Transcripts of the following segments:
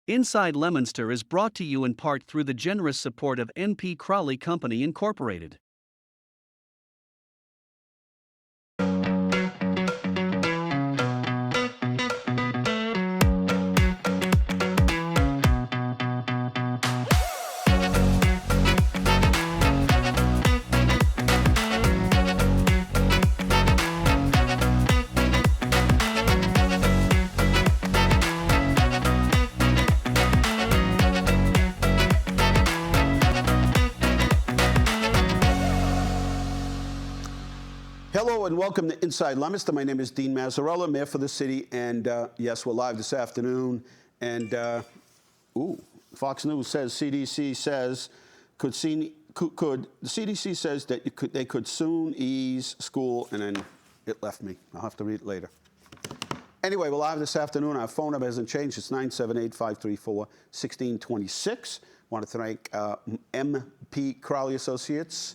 Inside Leominster is brought to you in part through the generous support of N.P. Crowley Company Incorporated. Hello and welcome to Inside Leominster. My name is Dean Mazzarella, Mayor for the city, and yes, we're live this afternoon. And Fox News says CDC says the CDC says that they could soon ease school, and then it left me. I'll have to read it later. Anyway, we're live this afternoon. Our phone number hasn't changed. It's 978-534-1626. I want to thank MP Crowley Associates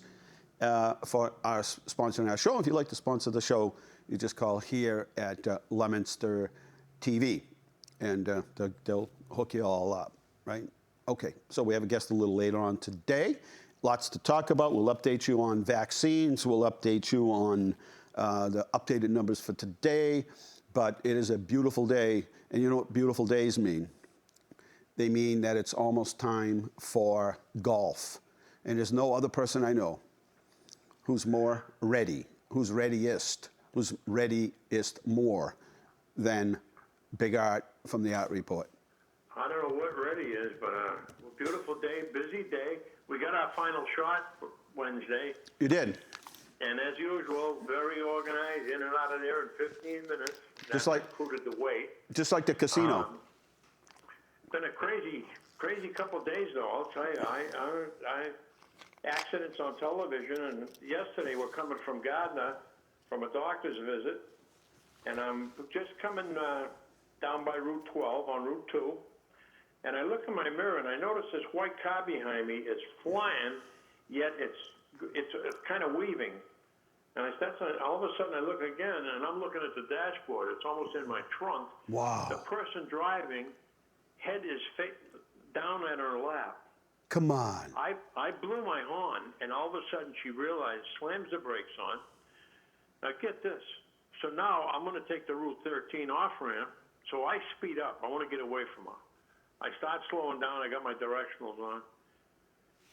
for sponsoring our show. If you'd like to sponsor the show, you just call here at Leominster TV, and they'll hook you all up, right? Okay, so we have a guest a little later on today. Lots to talk about. We'll update you on vaccines. We'll update you on the updated numbers for today. But it is a beautiful day, and you know what beautiful days mean? They mean that it's almost time for golf. And there's no other person I know who's more ready, who's readiest more than Big Art from the Art Report. I don't know what ready is, but beautiful day, busy day. We got our final shot Wednesday. You did? And as usual, very organized, in and out of there in 15 minutes. Just like included the wait. Just like the casino. Been a crazy couple days, though. I'll tell you. I accidents on television, and yesterday we're coming from Gardner from a doctor's visit, and I'm just coming down by Route 12 on Route 2, and I look in my mirror and I notice this white car behind me is flying, yet it's kind of weaving. And all of a sudden I look again, and I'm looking at the dashboard. It's almost in my trunk. Wow. The person driving, head is down at her lap. Come on. I blew my horn, and all of a sudden she realized, slams the brakes on. Now get this. So now I'm going to take the Route 13 off-ramp, so I speed up. I want to get away from her. I start slowing down. I got my directionals on.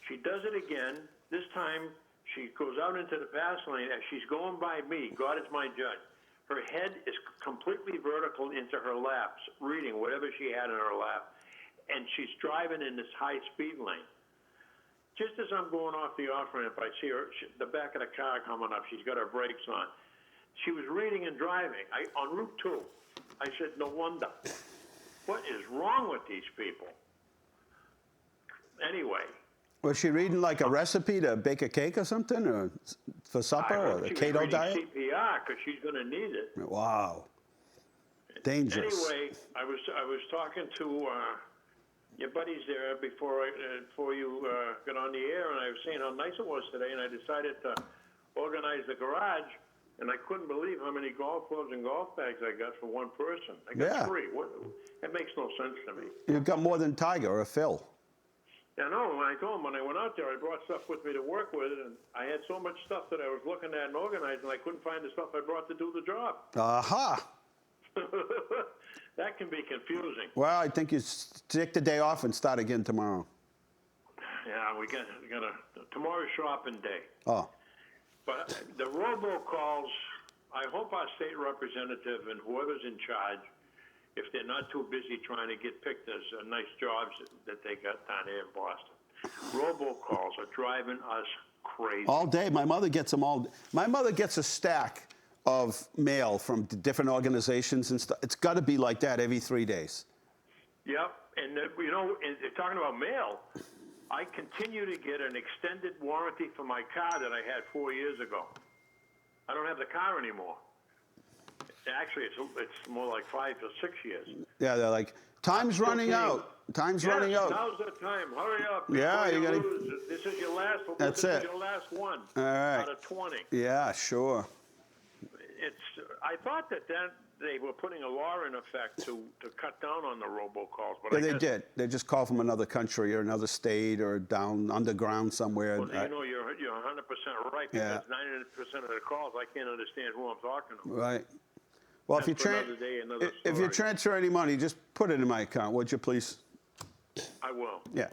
She does it again. This time she goes out into the pass lane. As she's going by me, God is my judge, her head is completely vertical into her laps, reading whatever she had in her lap. And she's driving in this high-speed lane. Just as I'm going off the off-ramp, I see her, the back of the car coming up. She's got her brakes on. She was reading and driving. On Route 2, I said, no wonder. What is wrong with these people? Anyway. Was she reading like a recipe to bake a cake or something, or for supper, or the keto diet? CPR, because she's going to need it. Wow. Dangerous. Anyway, I was talking to your buddies there before you got on the air, and I was saying how nice it was today, and I decided to organize the garage, and I couldn't believe how many golf clubs and golf bags I got for one person. I got 3. That makes no sense to me. You've got more than Tiger or Phil. Yeah, no, when I told him when I went out there, I brought stuff with me to work with, and I had so much stuff that I was looking at and organizing, I couldn't find the stuff I brought to do the job. Aha. That can be confusing. Well, I think you take the day off and start again tomorrow. Yeah, we got tomorrow's shopping day. Oh. But the robocalls, I hope our state representative and whoever's in charge, if they're not too busy trying to get picked as nice jobs that they got down here in Boston. Robocalls are driving us crazy. All day. My mother gets them all. My mother gets a stack of mail from different organizations and stuff. It's got to be like that every 3 days. Yep. And, talking about mail, I continue to get an extended warranty for my car that I had 4 years ago. I don't have the car anymore. Actually, it's more like 5 or 6 years. Yeah, they're like, time's running out. Time's running out. Now's the time. Hurry up. Yeah, you gotta. This is your last. That's it. This is your last one. All right. Out of 20. Yeah, sure. I thought that they were putting a law in effect to cut down on the robocalls, but Yeah, I they guess, did. They just call from another country or another state or down underground somewhere. well, you know, you're 100% right, Yeah. because 90% of the calls, I can't understand who I'm talking to. Right. Well, That's for another day, another if you story. transfer any money, just put it in my account, would you please? I will. Yeah,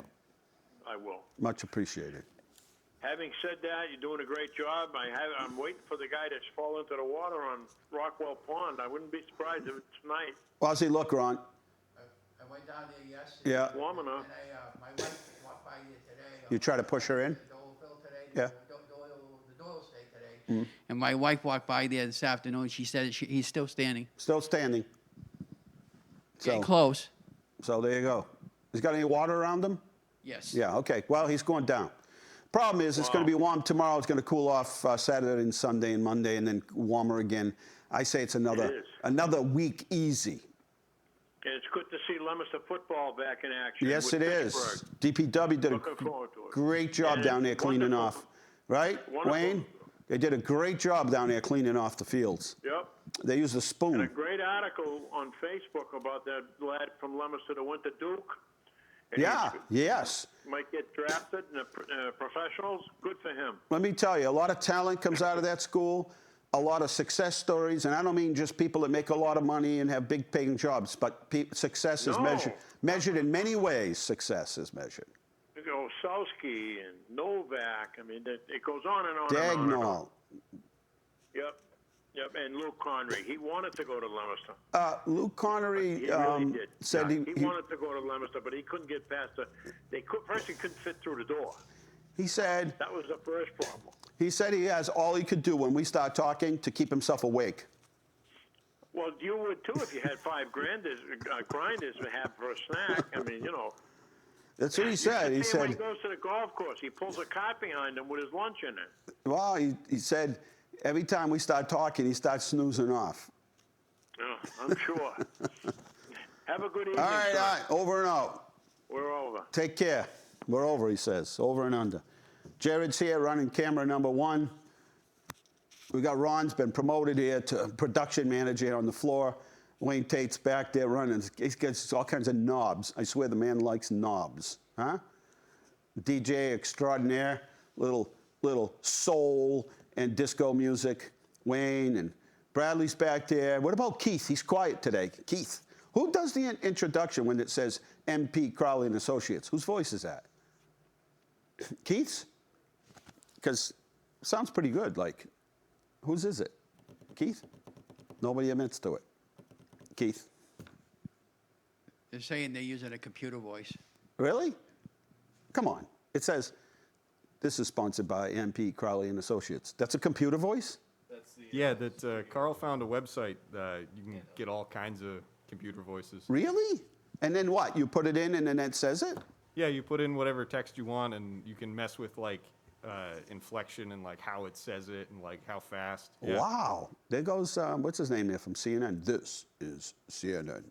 I will. much appreciated. Having said that, you're doing a great job. I'm waiting for the guy that's fallen into the water on Rockwell Pond. I wouldn't be surprised if it's tonight. How's he look, Ron? I went down there yesterday. Yeah. Warm enough. And my wife walked by here today. You try to push her in? The Doyle Phil today. Yeah. The Doyle State today. And my wife walked by there this afternoon. She said he's still standing. Still standing. Getting close. So there you go. He's got any water around him? Yes. Yeah, okay. Well, he's going down. Problem is, it's going to be warm tomorrow. It's going to cool off Saturday and Sunday and Monday, and then warmer again. I say it's another week easy. And it's good to see Leominster football back in action. Yes, with it is. Pittsburgh. DPW did Looking forward to it. great job And down there cleaning wonderful. off. Right, Wonderful. Wayne? They did a great job down there cleaning off the fields. Yep. They used a And a spoon. great article on Facebook about that lad from Leominster that went to Duke. And Yeah, he yes. might get drafted in the professionals. Good for him. Let me tell you, a lot of talent comes out of that school, a lot of success stories, and I don't mean just people that make a lot of money and have big paying jobs, but success is No. measured in many ways. Success is measured. You go Sowski and Novak. I mean, it goes on and on and on. Dagnall. Yep. Yep. And Luke Connery. He wanted to go to Leominster. Luke Connery He really did. said he he wanted to go to Leominster, but he couldn't get past first he couldn't fit through the door. said That was the first problem. he said he has all he could do when we start talking to keep himself awake. Well, you would too if you had 5 grinders to have for a snack. I mean, you know. That's what he said. He When said, he goes to the golf course, he pulls a cart behind him with his lunch in it. well, he said every time we start talking, he starts snoozing off. Oh, I'm sure. Have a good evening. All right, sir. all right, over and out. We're over. Take care. We're over, he says. Over and under. Jared's here running camera number 1. We got Ron's been promoted here to production manager on the floor. Wayne Tate's back there running. He's got all kinds of knobs. I swear the man likes knobs. Huh? DJ extraordinaire. Little soul and disco music. Wayne and Bradley's back there. What about Keith? He's quiet today. Keith. Who does the introduction when it says MP Crowley and Associates? Whose voice is that? Keith's? Because it sounds pretty good. Like, whose is it? Keith? Nobody admits to it. Keith? They're saying they're using a computer voice. Really? Come on. It says, this is sponsored by MP Crowley and Associates. That's a computer voice? Yeah, Carl found a website you can get all kinds of computer voices. Really? And then what? You put it in and then it says it? Yeah, you put in whatever text you want, and you can mess with like inflection and like how it says it and like how fast. Yeah. Wow. There goes, what's his name there from CNN? This is CNN.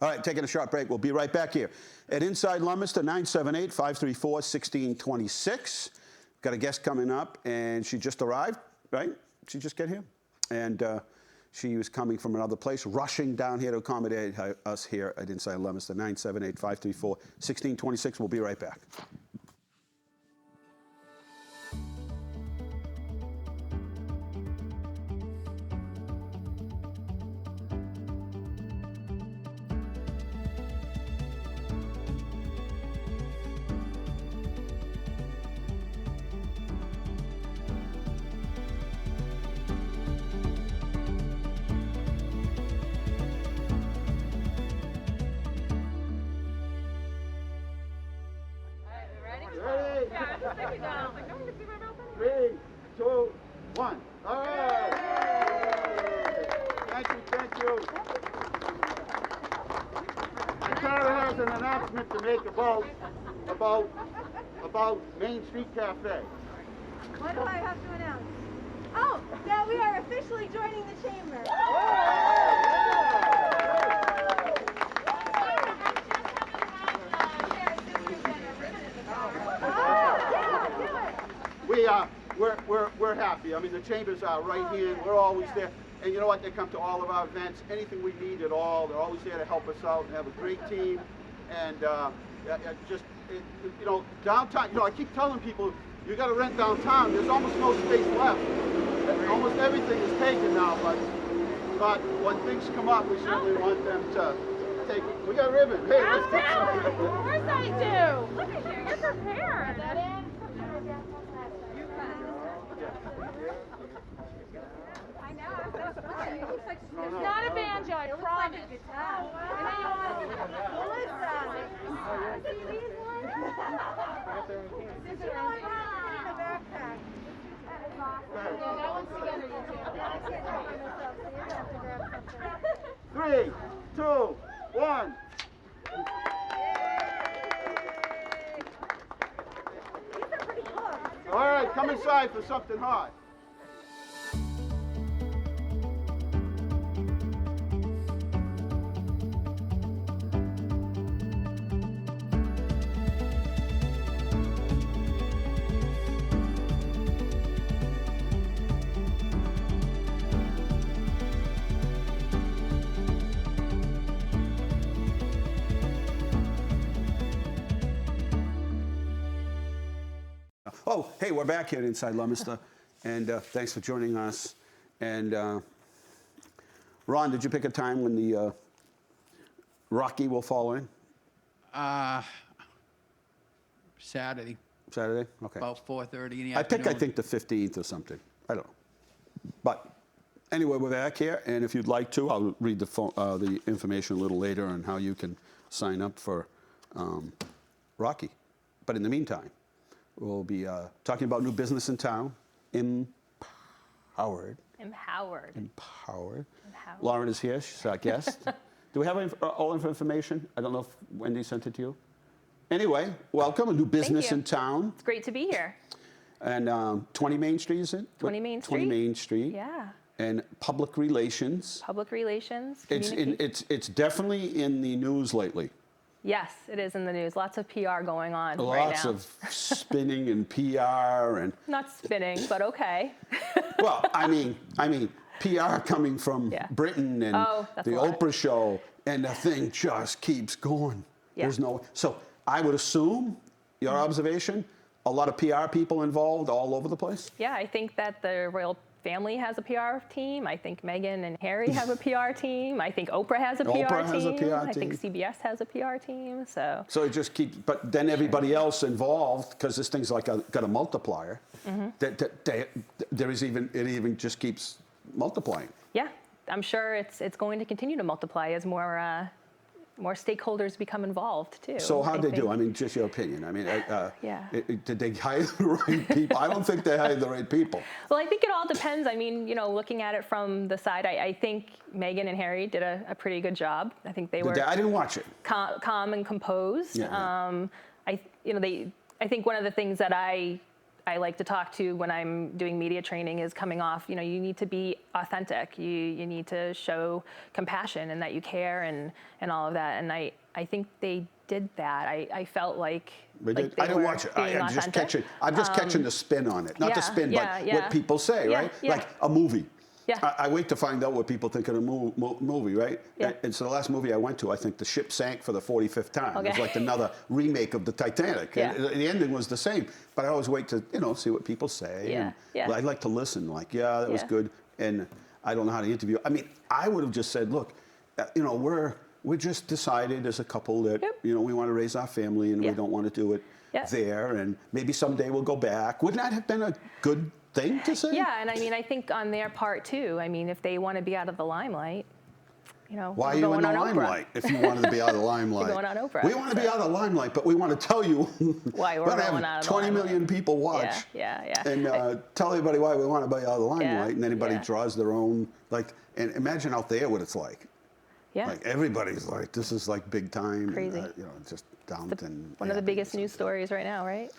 All right, taking a short break. We'll be right back here at Inside Leominster, 978-534-1626. Got a guest coming up, and she just arrived, right? She just got here. And she was coming from another place, rushing down here to accommodate us here at Inside Leominster, 978-534-1626. We'll be right back. About Main Street Cafe. What do I have to announce? Oh, that we are officially joining the chamber. We're happy. I mean, the chambers are right here. We're always there. And you know what? They come to all of our events. Anything we need at all, they're always there to help us out and have a great team. And you know, downtown, you know, I keep telling people, you got to rent downtown. There's almost no space left. Almost everything is taken now, but when things come up, we certainly want them to take it. We got a ribbon. Hey, let's take some. Of course I do. Look at you, you're prepared. That in? I know. It's not a banjo, I promise. That one's together, you two. 3, 2, 1. All right, come inside for something hot. Oh, hey, we're back here at Inside Leominster, and thanks for joining us. And Ron, did you pick a time when the Rocky will fall in? Saturday, Saturday? Okay. about 4:30 in the I afternoon. think the 15th or something. I don't know. But anyway, we're back here, and if you'd like to, I'll read the information a little later on how you can sign up for Rocky. But in the meantime, we'll be talking about new business in town, empHowered. empHowered. empHowered. Lauren is here. She's our guest. Do we have all of information? I don't know if Wendy sent it to you. Anyway, welcome. A new business you. in town. It's great to be here. And 20 Main Street, is it? 20 Main 20 Street? Main Street. Yeah. And public relations. Public relations. It's definitely in the news lately. Yes, it is in the news. Lots of PR going on right Lots now. of spinning and PR and. Not spinning, but okay. Well, I mean, PR coming from Yeah. Britain and That's the a lot. Oprah show, and the thing just keeps going. Yeah. There's no. So I would assume, your observation, a lot of PR people involved all over the place. Yeah, I think that the royal family has a PR team. I think Meghan and Harry have a PR team. I think Oprah has a PR Oprah team. has a PR I think team. CBS has a PR team. So So it just keeps, but then everybody else involved, because this thing's like got a multiplier. It even just keeps multiplying. yeah, I'm sure it's going to continue to multiply as more stakeholders become involved too. So how'd they do? think. I mean, just your opinion. I mean, Yeah. did they hire the right people? I don't think they hired the right people. Well, I think it all depends. I mean, looking at it from the side, I think Meghan and Harry did a pretty good job. I think they were I didn't watch it. calm and composed. Yeah. I think one of the things that I like to talk to when I'm doing media training is coming off, you need to be authentic. You need to show compassion and that you care and all of that. And I think they did that. I felt like They did. they I didn't were watch it. being I'm just authentic. catching the spin on it. Not the spin, but yeah. what people say, Yeah, right? yeah. Like a movie. Yeah. I wait to find out what people think of the movie, right? Yeah. And so the last movie I went to, I think the ship sank for the 45th time. It was Okay. like another remake of the Titanic. Yeah. And the ending was the same. But I always wait to, see what people say. Yeah, And yeah. I like to listen, like, that was Yeah. good. And I don't know how to interview. I mean, I would have just said, look, we're just decided as a couple that, Yep. we want to raise our family and we Yeah. don't want to do it Yeah. there. And maybe someday we'll go back. Wouldn't that have been a good thing to say? Yeah, and I think on their part too. I mean, if they want to be out of the limelight, Why are you in the limelight if you wanted to be out of the limelight? You're going on Oprah, We want to be out of the limelight, but we want to tell you Why we're gonna going have out of the 20 million limelight. people watch. Yeah. And tell everybody why we want to be out of the limelight, and anybody yeah. draws their own, and imagine out there what it's like. Yeah. Like everybody's like, this is like big time. Crazy. And, just Downton. One of the biggest news stories right now, right?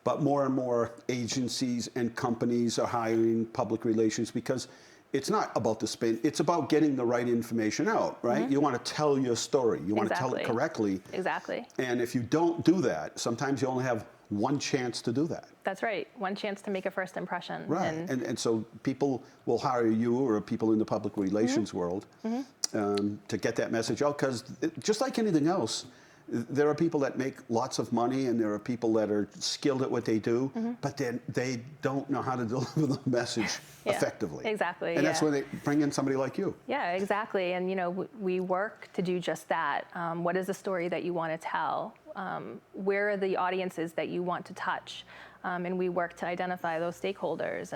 But more and more agencies and companies are hiring public relations because it's not about the spin. It's about getting the right information out, right? You want to tell your story. You want to tell it Exactly. correctly. Exactly. And if you don't do that, sometimes you only have one chance to do that. That's right. One chance to make a first impression. Right. And so people will hire you or people in the public relations Mm-hmm. world to get that message out, because just like anything else, there are people that make lots of money and there are people that are skilled at what they do, but then they don't know how to deliver the message effectively. Exactly. And that's when they bring in somebody like you. Yeah, exactly. And, we work to do just that. What is the story that you want to tell? Where are the audiences that you want to touch? And we work to identify those stakeholders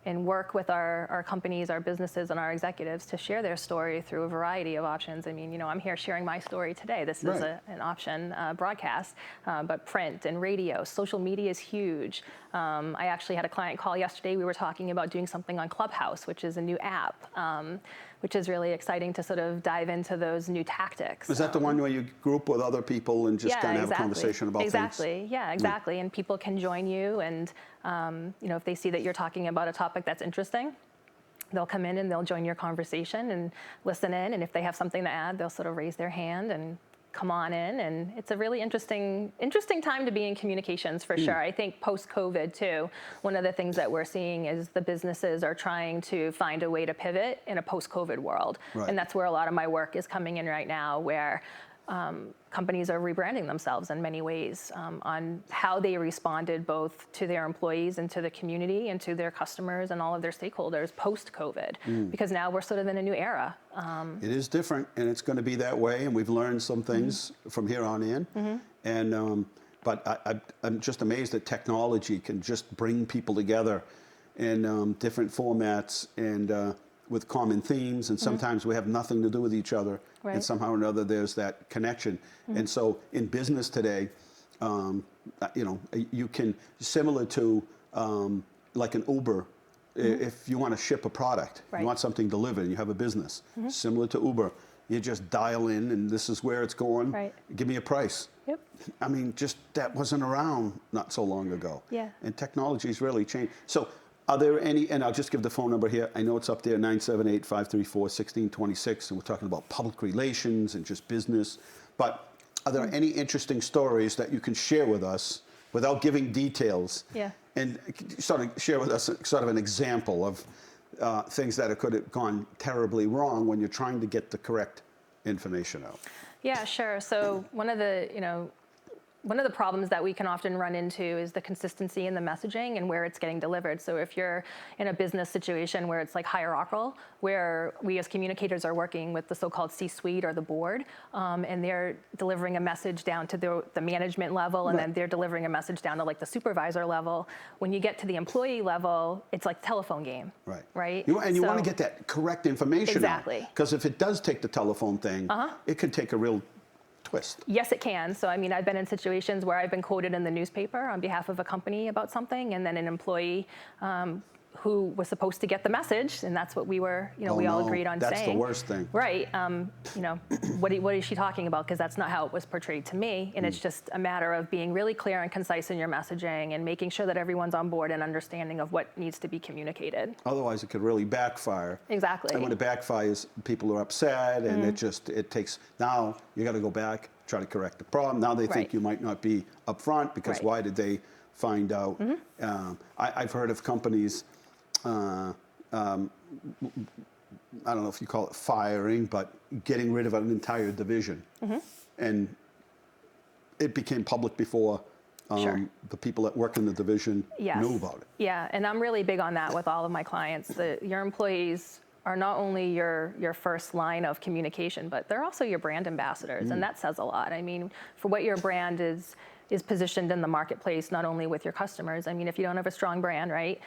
and work with our companies, our businesses, and our executives to share their story through a variety of options. I mean, I'm here sharing my story today. This is an option broadcast, but print and radio, social media is huge. I actually had a client call yesterday. We were talking about doing something on Clubhouse, which is a new app, which is really exciting to sort of dive into those new tactics. Is that the one where you group with other people and just kind of have a conversation about things? Exactly. Yeah, exactly. And people can join you, and if they see that you're talking about a topic that's interesting, they'll come in and they'll join your conversation and listen in. And if they have something to add, they'll sort of raise their hand and come on in. And it's a really interesting time to be in communications for sure. I think post-COVID too, one of the things that we're seeing is the businesses are trying to find a way to pivot in a post-COVID world. Right. And that's where a lot of my work is coming in right now, where companies are rebranding themselves in many ways on how they responded both to their employees and to the community and to their customers and all of their stakeholders post-COVID, because now we're sort of in a new era. It is different, and it's going to be that way, and we've learned some things from here on in. And but I'm just amazed that technology can just bring people together in different formats and with common themes, and sometimes we have nothing to do with each other, and somehow or another there's that connection. And so in business today, you can, similar to like an Uber, if you want to ship a product, you want something delivered, and you have a business, similar to Uber, you just dial in, and this is where it's going, give me a price. Yep. I mean, just that wasn't around not so long ago. Yeah. And technology's really changed. So are there any, and I'll just give the phone number here. I know it's up there, 978-534-1626, and we're talking about public relations and just business. But are there any interesting stories that you can share with us without giving details? Yeah. And sort of share with us sort of an example of things that could have gone terribly wrong when you're trying to get the correct information out? Yeah, sure. So one of the problems that we can often run into is the consistency in the messaging and where it's getting delivered. So if you're in a business situation where it's like hierarchical, where we as communicators are working with the so-called C-suite or the board, and they're delivering a message down to the management level, and then they're delivering a message down to like the supervisor level. When you get to the employee level, it's like telephone game. Right. You want to get that correct information Exactly. Because if it does take the telephone thing, it could take a real twist. Yes, it can. So, I mean, I've been in situations where I've been quoted in the newspaper on behalf of a company about something, and then an employee who was supposed to get the message, and that's what we were, we all agreed on saying. That's the worst thing. Right. What is she talking about? Because that's not how it was portrayed to me. And it's just a matter of being really clear and concise in your messaging and making sure that everyone's on board and understanding of what needs to be communicated. Otherwise, it could really backfire. Exactly. And when it backfires, people are upset, and it takes, now you got to go back, try to correct the problem. Now they think you might not be upfront, because why did they find out? I've heard of companies, I don't know if you call it firing, but getting rid of an entire division. And it became public before the people that work in the division knew about it. Yeah, and I'm really big on that with all of my clients. Your employees are not only your first line of communication, but they're also your brand ambassadors, and that says a lot. I mean, for what your brand is positioned in the marketplace, not only with your customers. I mean, if you don't have a strong brand, right,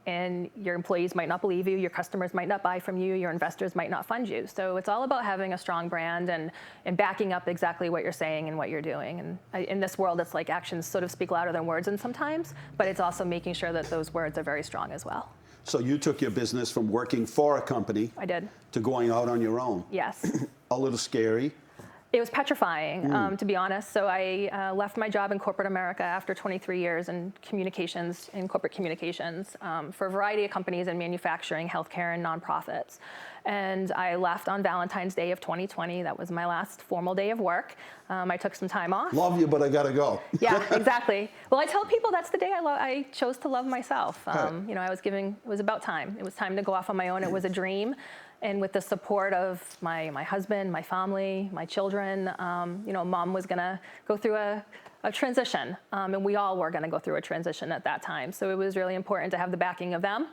and your employees might not believe you, your customers might not buy from you, your investors might not fund you. So it's all about having a strong brand and backing up exactly what you're saying and what you're doing. And in this world, it's like actions sort of speak louder than words and sometimes, but it's also making sure that those words are very strong as well. So you took your business from working for a company I did. to going out on your own. Yes. A little scary. It was petrifying, to be honest. So I left my job in corporate America after 23 years in communications, in corporate communications, for a variety of companies in manufacturing, healthcare, and nonprofits. And I left on Valentine's Day of 2020. That was my last formal day of work. I took some time off. Love you, but I gotta go. Yeah, exactly. Well, I tell people that's the day I chose to love myself. Right. You know, it was about time. It was time to go off on my own. It was a dream. And with the support of my husband, my family, my children, you know, Mom was gonna go through a transition. And we all were gonna go through a transition at that time. So it was really important to have the backing of them.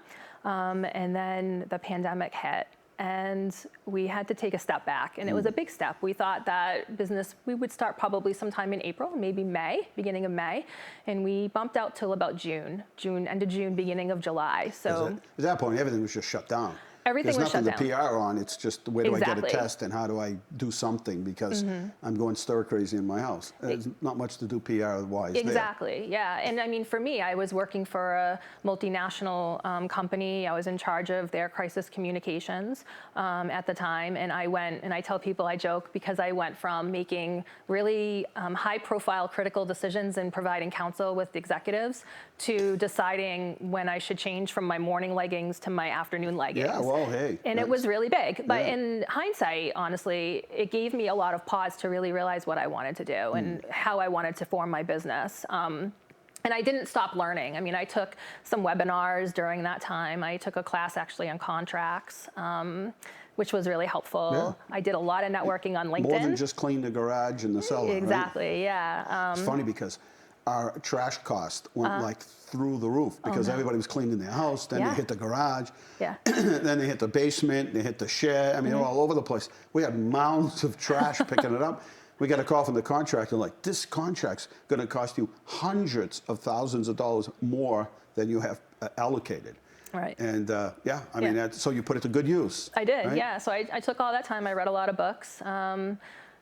And then the pandemic hit. And we had to take a step back, and it was a big step. We thought that business, we would start probably sometime in April, maybe May, beginning of May, and we bumped out till about June, end of June, beginning of July. So At that point, everything was just shut down. Everything was shut down. There's nothing to PR on. It's just where do I Exactly. get a test and how do I do something because I'm going stir crazy in my house. There's not much to do PR-wise Exactly, yeah. And I mean, for me, I was working for a multinational company. I was in charge of their crisis communications at the time. And I went, and I tell people, I joke, because I went from making really high-profile critical decisions and providing counsel with executives to deciding when I should change from my morning leggings to my afternoon leggings. Yeah, well, hey. And it was really big. But Yeah. in hindsight, honestly, it gave me a lot of pause to really realize what I wanted to do and how I wanted to form my business. And I didn't stop learning. I mean, I took some webinars during that time. I took a class actually on contracts, which was really helpful. Yeah. I did a lot of networking on LinkedIn. More than just clean the garage and the cellar, right? Exactly, yeah. It's funny because our trash cost went like through the roof because everybody was cleaning their house. Then Yeah. they hit the garage. Yeah. Then they hit the basement. They hit the shed. I mean, all over the place. We had mounds of trash picking it up. We got a call from the contractor like, this contract's going to cost you hundreds of thousands of dollars more than you have allocated. Right. And yeah, I mean, so you put it to good use. I did, right? yeah. So I took all that time. I read a lot of books. I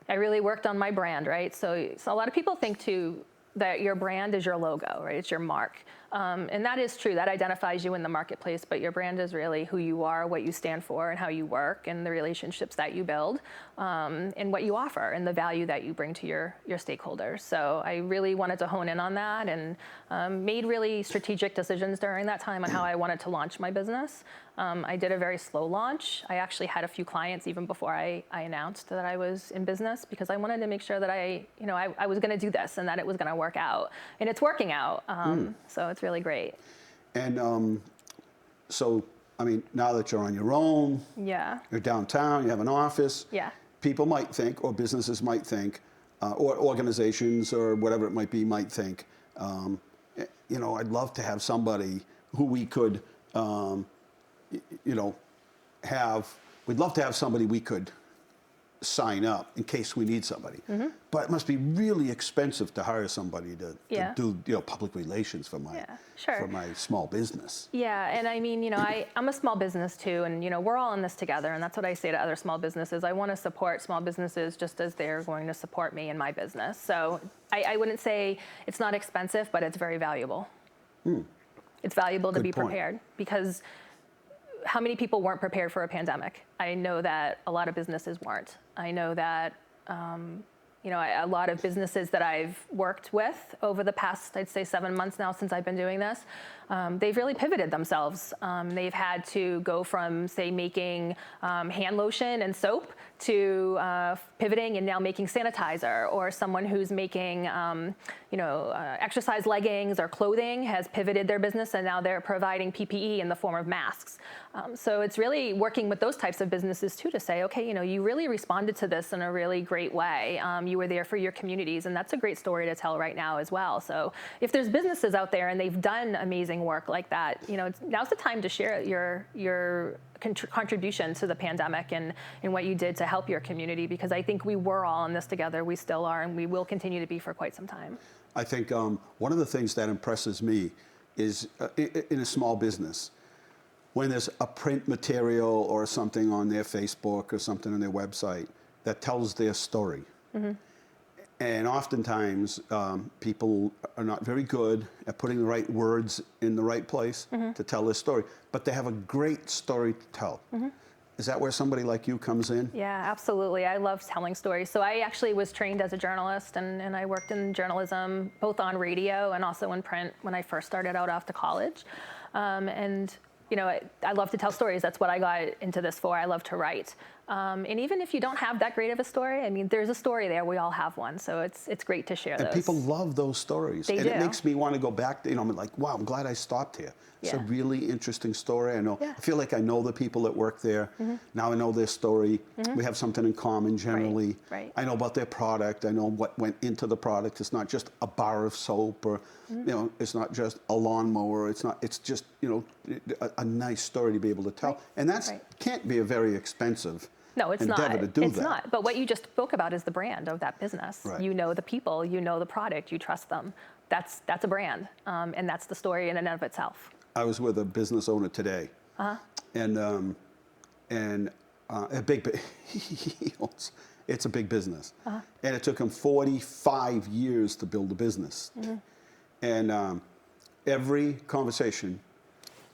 really worked on my brand, right? So a lot of people think too that your brand is your logo, right? It's your mark. And that is true. That identifies you in the marketplace, but your brand is really who you are, what you stand for, and how you work, and the relationships that you build, and what you offer, and the value that you bring to your stakeholders. So I really wanted to hone in on that, and made really strategic decisions during that time on how I wanted to launch my business. I did a very slow launch. I actually had a few clients even before I announced that I was in business, because I wanted to make sure that I was going to do this and that it was going to work out. And it's working out. So it's really great. And so, I mean, now that you're on your own, Yeah. you're downtown, you have an office, Yeah. people might think, or businesses might think, or organizations or whatever it might be might think, you know, I'd love to have somebody who we could, you know, we'd love to have somebody we could sign up in case we need somebody. But it must be really expensive to hire somebody to do, you know, public relations for my for my small business. Yeah, and I mean, you know, I'm a small business too, and you know, we're all in this together, and that's what I say to other small businesses. I want to support small businesses just as they're going to support me in my business. So I wouldn't say it's not expensive, but it's very valuable. It's valuable to be prepared, because how many people weren't prepared for a pandemic? I know that a lot of businesses weren't. I know that, you know, a lot of businesses that I've worked with over the past, I'd say 7 months now since I've been doing this, they've really pivoted themselves. They've had to go from, say, making hand lotion and soap to pivoting and now making sanitizer, or someone who's making, you know, exercise leggings or clothing has pivoted their business, and now they're providing PPE in the form of masks. So it's really working with those types of businesses too to say, okay, you know, you really responded to this in a really great way. You were there for your communities, and that's a great story to tell right now as well. So if there's businesses out there and they've done amazing work like that, you know, now's the time to share your contribution to the pandemic and what you did to help your community, because I think we were all in this together. We still are, and we will continue to be for quite some time. I think one of the things that impresses me is in a small business, when there's a print material or something on their Facebook or something on their website that tells their story. And oftentimes people are not very good at putting the right words in the right place to tell their story, but they have a great story to tell. Is that where somebody like you comes in? Yeah, absolutely. I love telling stories. So I actually was trained as a journalist, and I worked in journalism, both on radio and also in print when I first started out after college. And you know, I love to tell stories. That's what I got into this for. I love to write. And even if you don't have that great of a story, I mean, there's a story there. We all have one. So it's great to share those. And people love those stories. They and do. It makes me want to go back to, you know, I'm like, wow, I'm glad I stopped here. It's a Yeah. really interesting story. I know. Yeah. I feel like I know the people that work there. Now I know their story. We have something in common generally. Right. I know about their product. I know what went into the product. It's not just a bar of soap or, you know, it's not just a lawnmower. It's just, you know, a nice story to be able to tell. And that's can't be a very expensive No, it's endeavor not. to do It's that. not. But what you just spoke about is the brand of that business. Right. You know the people, you know the product, you trust them. That's a brand, and that's the story in and of itself. I was with a business owner today, and a big, he owns, it's a big business, and it took him 45 years to build a business, and every conversation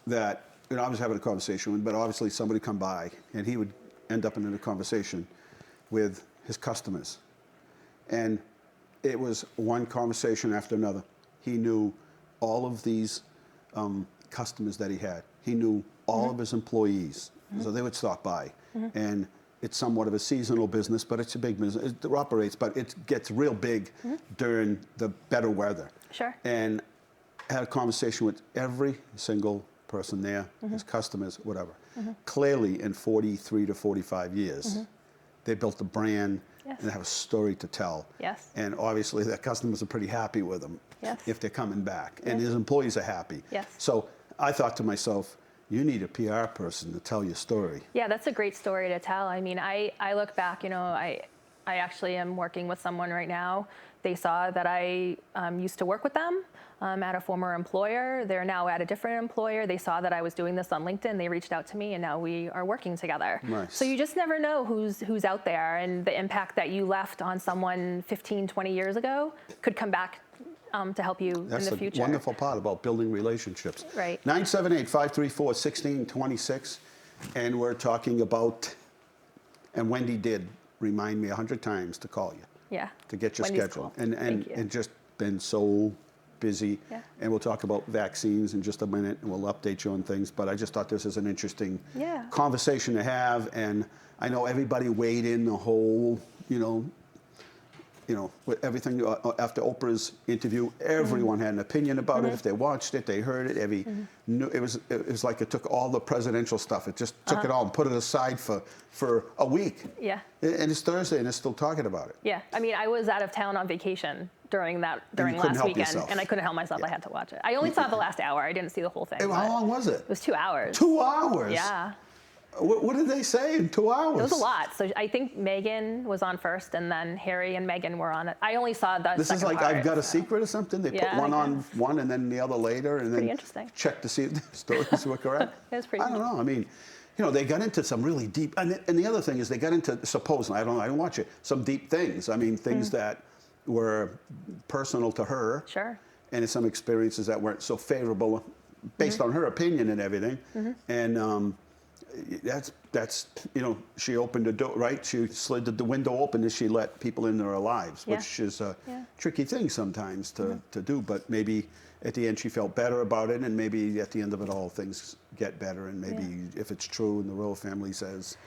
that, you know, I was having a conversation with, but obviously somebody come by, and he would end up in a conversation with his customers, and it was one conversation after another. He knew all of these customers that he had. He knew all of his employees, so they would stop by. And it's somewhat of a seasonal business, but it's a big business. It operates, but it gets real big during the better weather. Sure. And had a conversation with every single person there, his customers, whatever. Clearly, in 43 to 45 years, they built a brand and they have a story to tell. Yes. And obviously, their customers are pretty happy with them if they're coming back. And his employees are happy. Yes. So I thought to myself, you need a PR person to tell your story. Yeah, that's a great story to tell. I mean, I look back, you know, I actually am working with someone right now. They saw that I used to work with them at a former employer. They're now at a different employer. They saw that I was doing this on LinkedIn. They reached out to me, and now we are working together. Nice. So you just never know who's out there, and the impact that you left on someone 15, 20 years ago could come back to help you That's in the the future. wonderful part about building relationships. Right. 978-534-1626. And we're talking about, and Wendy did remind me 100 times to call you. Yeah. To get your Wendy's schedule. cool. And Thank you. just been so busy. Yeah. And we'll talk about vaccines in just a minute, and we'll update you on things. But I just thought this is an interesting conversation to have. And I know everybody weighed in the whole, you know, with everything after Oprah's interview, everyone had an opinion about it. If they watched it, they heard it. It was like it took all the presidential stuff. It just took it all and put it aside for a week. Yeah. And it's Thursday, and they're still talking about it. Yeah. I mean, I was out of town on vacation during couldn't last help weekend, yourself. and I couldn't help myself. I had to watch it. I only saw the last hour. I didn't see the whole thing. Hey, but how long was it? It was 2 hours. 2 hours? Yeah. What did they say in 2 hours? It was a lot. So I think Meghan was on first, and then Harry and Meghan were on it. I only saw the This is second like part, I've Got a so. Secret or something? They Yeah, put one I on guess. one and then the other later, and Pretty then interesting. check to see if the stories were correct. It was pretty I don't know. I mean, you know, they got into some really deep, and the other thing is they got into, supposedly, I don't watch it, some deep things. I mean, things that were personal to her. Sure. And some experiences that weren't so favorable based on her opinion and everything. And that's you know, she opened the door, right? She slid the window open as she let people into her lives, which is a tricky thing sometimes to do. But maybe at the end she felt better about it, and maybe at the end of it all things get better. And maybe if it's true and the royal family says,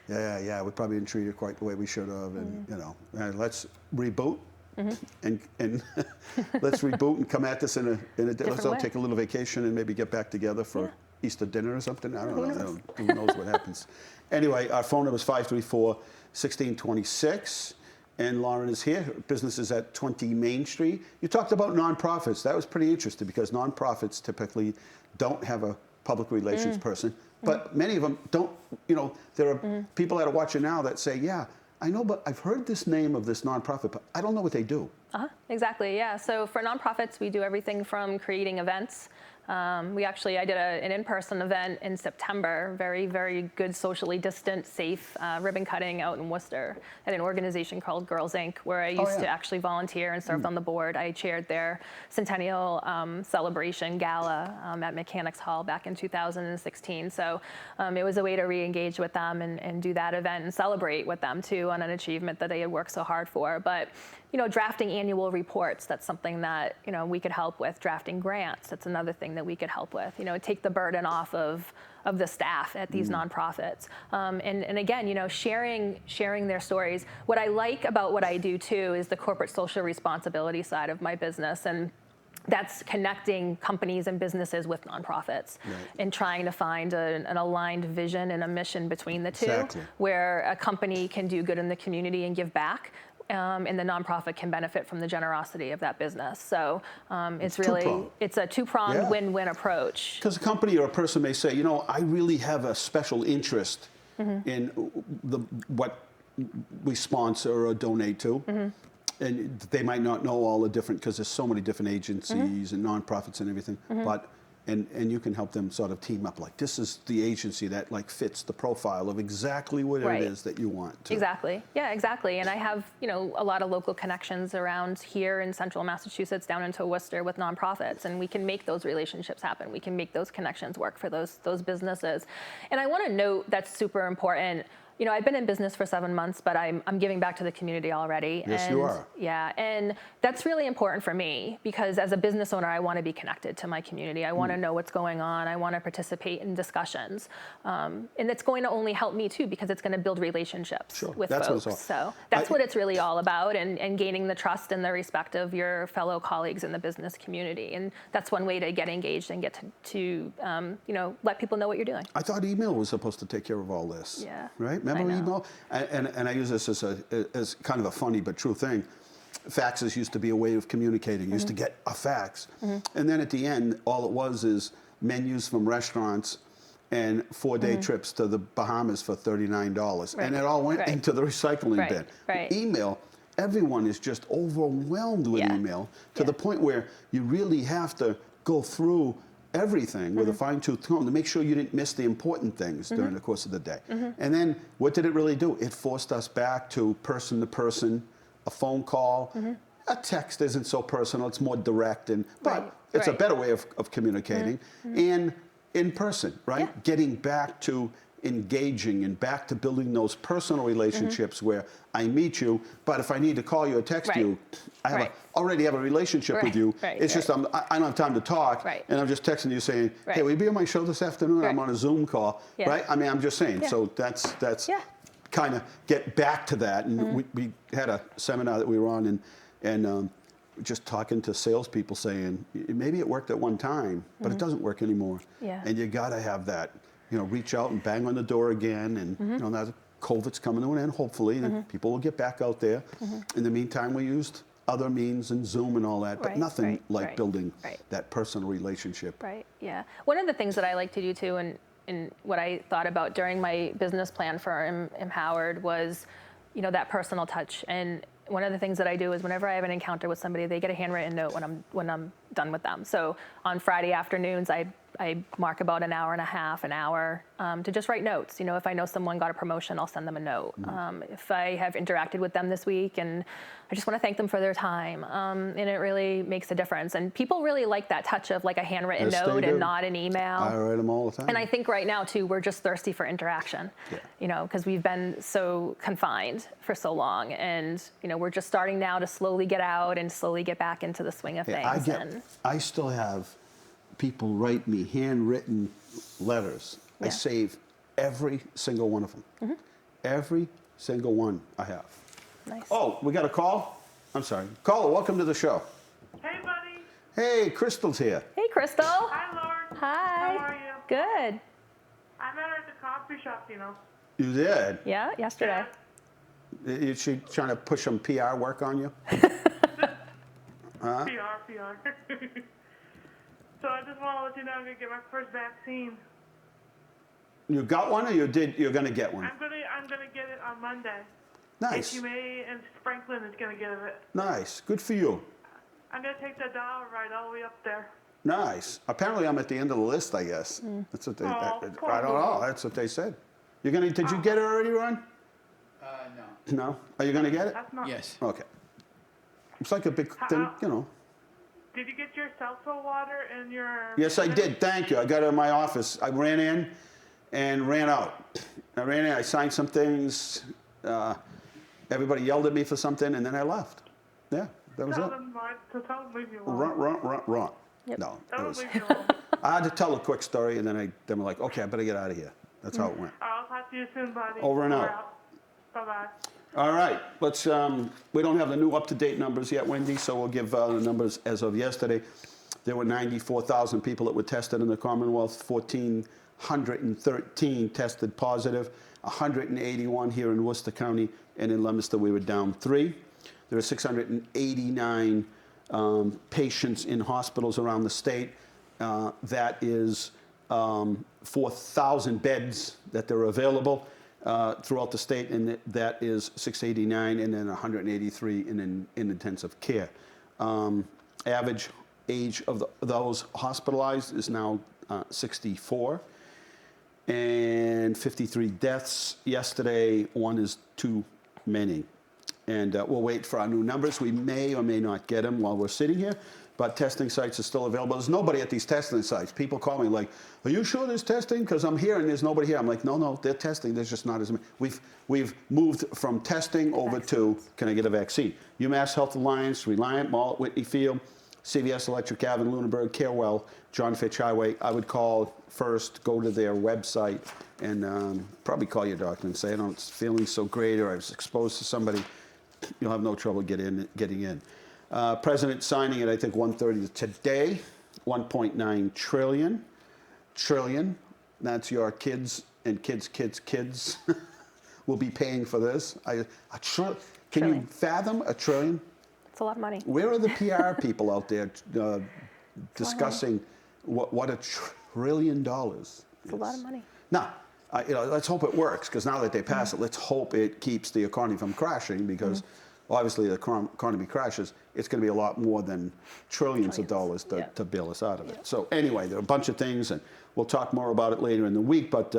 yeah, we probably didn't treat her quite the way we should have, and you know, let's reboot. And let's reboot and come at this in a let's all way. take a little vacation and maybe get back together for Easter dinner or something. I don't know. knows? Who knows what happens? Anyway, our phone number is 534-1626. And Lauren is here. Her business is at 20 Main Street. You talked about nonprofits. That was pretty interesting because nonprofits typically don't have a public relations person. But many of them don't, you know, there are people that are watching now that say, yeah, I know, but I've heard this name of this nonprofit, but I don't know what they do. Exactly, yeah. So for nonprofits, we do everything from creating events I did an in-person event in September, very, very good, socially distant, safe ribbon cutting out in Worcester at an organization called Girls Inc., where I used to actually volunteer and served on the board. I chaired their centennial celebration gala at Mechanics Hall back in 2016. So it was a way to re-engage with them and do that event and celebrate with them too on an achievement that they had worked so hard for. But drafting annual reports, that's something that, we could help with. Drafting grants, that's another thing that we could help with. Take the burden off of the staff at these nonprofits. And again, sharing their stories. What I like about what I do too is the corporate social responsibility side of my business. And that's connecting companies and businesses with nonprofits and trying to find an aligned vision and a mission between the two, where a company can do good in the community and give back. And the nonprofit can benefit from the generosity of that business. So it's a two-pronged win-win approach. Because a company or a person may say, I really have a special interest in what we sponsor or donate to. And they might not know all the different, because there's so many different agencies and nonprofits and everything. But and you can help them sort of team up, like, this is the agency that fits the profile of exactly what it is that you want to. Exactly. Yeah, exactly. And I have, a lot of local connections around here in central Massachusetts down into Worcester with nonprofits, and we can make those relationships happen. We can make those connections work for those businesses. And I want to note that's super important. I've been in business for 7 months, but I'm giving back to the community already. Yes, you are. Yeah, and that's really important for me, because as a business owner, I want to be connected to my community. I want to know what's going on. I want to participate in discussions. And it's going to only help me too, because it's going to build relationships with folks. So that's what it's really all about, and gaining the trust and the respect of your fellow colleagues in the business community. And that's one way to get engaged and get to let people know what you're doing. I thought email was supposed to take care of all this. Yeah. Right? Remember email? And I use this as kind of a funny but true thing. Faxes used to be a way of communicating. You used to get a fax. And then at the end, all it was is menus from restaurants and 4-day trips to the Bahamas for $39. And it all went into the recycling bin. Email, everyone is just overwhelmed with email to the point where you really have to go through everything with a fine-tooth comb to make sure you didn't miss the important things during the course of the day. And then what did it really do? It forced us back to person, a phone call. A text isn't so personal, it's more direct, but it's a better way of communicating. And in person, getting back to engaging and back to building those personal relationships where I meet you, but if I need to call you or text you, I already have a relationship with you. It's just I don't have time to talk, and I'm just texting you saying, hey, will you be on my show this afternoon? I'm on a Zoom call, right? I mean, I'm just saying. So that's kind of get back to that. And we had a seminar that we were on, and just talking to salespeople saying, maybe it worked at one time, but it doesn't work anymore. And you got to have that. Reach out and bang on the door again, and now that COVID's coming to an end, hopefully, and people will get back out there. In the meantime, we used other means and Zoom and all that, but nothing like building that personal relationship. Yeah. One of the things that I like to do too, and what I thought about during my business plan for empHowered was, that personal touch. And one of the things that I do is whenever I have an encounter with somebody, they get a handwritten note when I'm done with them. So on Friday afternoons, I mark about an hour and a half, an hour, to just write notes. If I know someone got a promotion, I'll send them a note. If I have interacted with them this week, and I just want to thank them for their time, and it really makes a difference. And people really like that touch of like a handwritten note and not an email. I write them all the time. And I think right now too, we're just thirsty for interaction. Because we've been so confined for so long, and we're just starting now to slowly get out and slowly get back into the swing of things. I still have people write me handwritten letters. I save every single one of them. Every single one I have. Nice. Oh, we got a call? I'm sorry. Caller, welcome to the show. Hey, buddy. Hey, Crystal's here. Hey, Crystal. Hi, Lauren. Hi. How are you? Good. I met her at the coffee shop, You did? Yeah, yesterday. Is she trying to push some PR work on you? PR. So I just want to let you know I'm going to get my first vaccine. You got one, or you're going to get one? I'm going to get it on Monday. Nice. HUMA and Franklin is going to get it. Nice. Good for you. I'm going to take the dollar ride all the way up there. Nice. Apparently, I'm at the end of the list, I guess. That's what they. Oh, poor I don't know. Lou. That's what they said. You're gonna? Did you get it already, Ron? No. No. Are you gonna get it? That's not. Yes. Okay. It's like a big thing, you know. Did you get your seltzer water and your? Yes, I did. Thank you. I got it in my office. I ran in and ran out. I ran in. I signed some things. Everybody yelled at me for something, and then I left. Yeah, that was Tell it. them, Mark, to tell them leave you alone. Run. Yep. No, Tell it them was. leave you alone. I had to tell a quick story, and then we're like, okay, I better get out of here. That's how it went. I'll talk to you soon, buddy. Over and We're out. Bye-bye. All right, let's. We don't have the new up-to-date numbers yet, Wendy, so we'll give the numbers as of yesterday. There were 94,000 people that were tested in the Commonwealth. 1,413 tested positive. 181 here in Worcester County, and in Leominster we were down 3. There are 689 patients in hospitals around the state. That is 4,000 beds that are available throughout the state, and that is 689, and then 183 in intensive care. Average age of those hospitalized is now 64, and 53 deaths yesterday. One is too many. And we'll wait for our new numbers. We may or may not get them while we're sitting here, but testing sites are still available. There's nobody at these testing sites. People call me like, are you sure there's testing? Because I'm here and there's nobody here. I'm like, no, they're testing. There's just not as many. We've moved from testing over to, can I get a vaccine? UMass Health Alliance, Reliant, Mall at Whitney Field, CVS Electric Ave in Lunenburg, Carewell, John Fitch Highway. I would call first, go to their website, and probably call your doctor and say, I'm feeling so great, or I was exposed to somebody. You'll have no trouble getting in. President signing it, I think, 1:30 today. 1.9 trillion. That's your kids and kids will be paying for this. Can you fathom a trillion? It's a lot of money. Where are the PR people out there discussing what $1 trillion is? It's a lot of money. Now, let's hope it works, because now that they pass it, let's hope it keeps the economy from crashing, because obviously the economy crashes, it's going to be a lot more than trillions of dollars to bail us out of it. So anyway, there are a bunch of things, and we'll talk more about it later in the week, but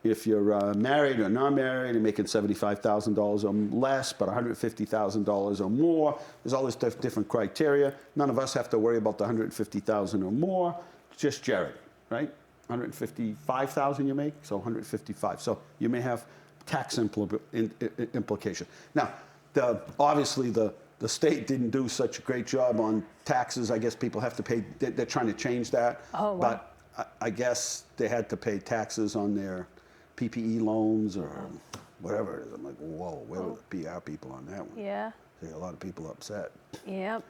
if you're married or not married and making $75,000 or less, but $150,000 or more, there's all this different criteria. None of us have to worry about the $150,000 or more, just Jared, right? 155,000 you make, so 155. So you may have tax implication. Now, obviously the state didn't do such a great job on taxes. I guess people have to pay. They're trying to change that. Oh, wow. But I guess they had to pay taxes on their PPE loans or whatever it is. I'm like, whoa, where were the PR people on that one? Yeah. There are a lot of people upset. Yep.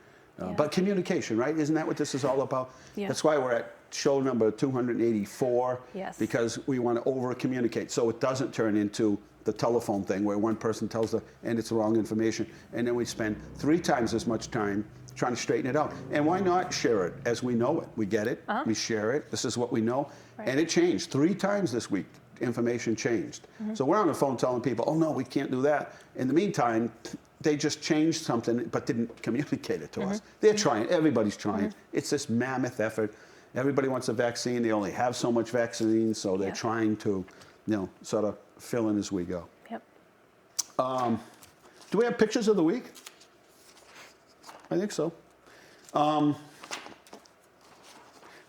But communication, right? Isn't that what this is all about? Yeah. That's why we're at show number 284. Yes. Because we want to over-communicate, so it doesn't turn into the telephone thing where one person tells and it's the wrong information, and then we spend 3 times as much time trying to straighten it out. And why not share it as we know it? We get it, we share it, this is what we know. Right. And it changed 3 times this week. Information changed. So we're on the phone telling people, oh no, we can't do that. In the meantime, they just changed something but didn't communicate it to us. They're trying, everybody's trying. It's this mammoth effort. Everybody wants a vaccine. They only have so much vaccine, so they're trying to, sort of fill in as we go. Yep. Do we have pictures of the week? I think so.